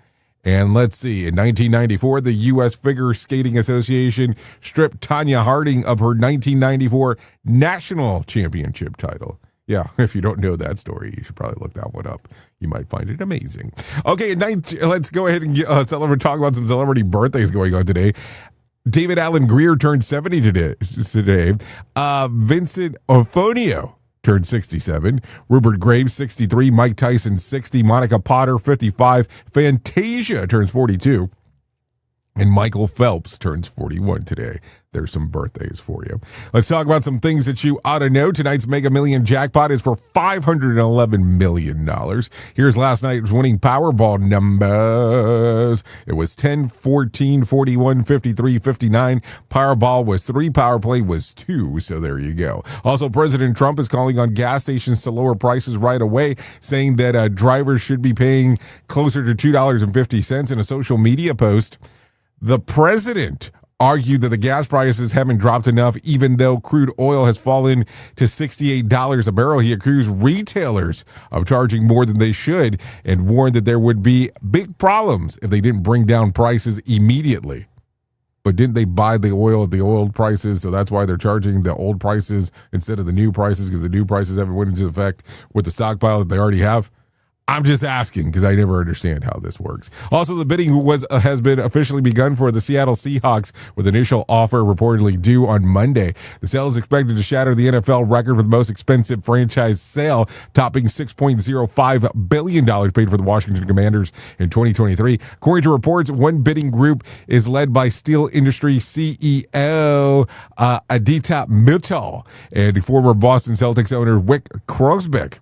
And let's see, in 1994, the U.S. Figure Skating Association stripped Tanya Harding of her 1994 national championship title. Yeah, if you don't know that story, you should probably look that one up. You might find it amazing. Okay, let's go ahead and talk about some celebrity birthdays going on today. David Alan Grier turned 70 today. Vincent Ofonio turned 67. Rupert Graves, 63. Mike Tyson, 60. Monica Potter, 55. Fantasia turns 42. And Michael Phelps turns 41 today. There's some birthdays for you. Let's talk about some things that you ought to know. Tonight's Mega Million jackpot is for $511 million. Here's last night's winning Powerball numbers. It was 10, 14, 41, 53, 59. Powerball was 3. Power Play was 2. So there you go. Also, President Trump is calling on gas stations to lower prices right away, saying that drivers should be paying closer to $2.50 in a social media post. The president argued that the gas prices haven't dropped enough, even though crude oil has fallen to $68 a barrel. He accused retailers of charging more than they should and warned that there would be big problems if they didn't bring down prices immediately. But didn't they buy the oil at the old prices? So that's why they're charging the old prices instead of the new prices, because the new prices haven't went into effect with the stockpile that they already have. I'm just asking because I never understand how this works. Also, the bidding has been officially begun for the Seattle Seahawks, with initial offer reportedly due on Monday. The sale is expected to shatter the NFL record for the most expensive franchise sale, topping $6.05 billion paid for the Washington Commanders in 2023. According to reports, one bidding group is led by steel industry CEO Aditya Mittal and former Boston Celtics owner Wyc Crosby.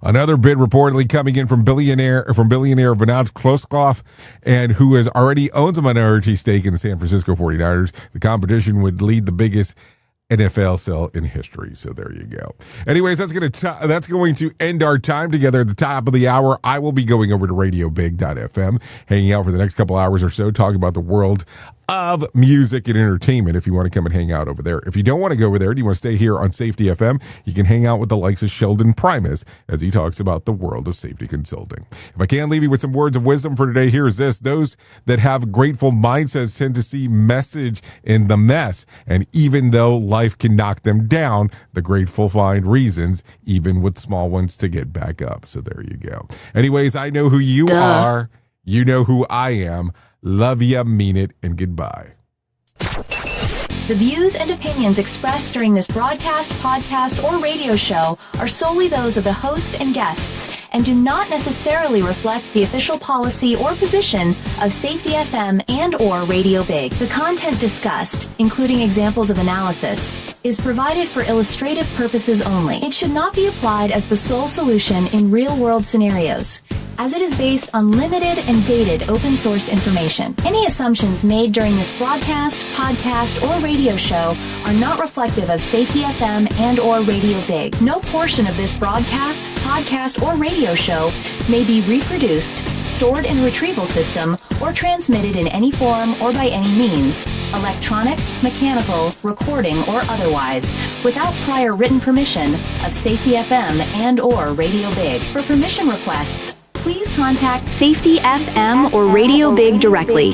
Another bid reportedly coming in from billionaire Vinod Kloskov, and who already owns a minority stake in the San Francisco 49ers. The competition would lead the biggest NFL sale in history. So there you go. Anyways, that's going to end our time together at the top of the hour. I will be going over to radiobig.fm, hanging out for the next couple hours or so, talking about the world of music and entertainment if you want to come and hang out over there. If you don't want to go over there, do you want to stay here on Safety FM? You can hang out with the likes of Sheldon Primus as he talks about the world of safety consulting. If I can leave you with some words of wisdom for today, here's this. Those that have grateful mindsets tend to see message in the mess. And even though life can knock them down, the grateful find reasons, even with small ones, to get back up. So there you go. Anyways, I know who you are. You know who I am. Love ya, mean it, and goodbye. The views and opinions expressed during this broadcast, podcast, or radio show are solely those of the host and guests and do not necessarily reflect the official policy or position of Safety FM and or Radio Big. The content discussed, including examples of analysis, is provided for illustrative purposes only. It should not be applied as the sole solution in real-world scenarios, as it is based on limited and dated open source information. Any assumptions made during this broadcast, podcast, or radio show are not reflective of Safety FM and or Radio Big. No portion of this broadcast, podcast, or radio show may be reproduced, stored in a retrieval system, or transmitted in any form or by any means, electronic, mechanical, recording, or otherwise, without prior written permission of Safety FM and or Radio Big. For permission requests, please contact Safety FM or Radio Big directly.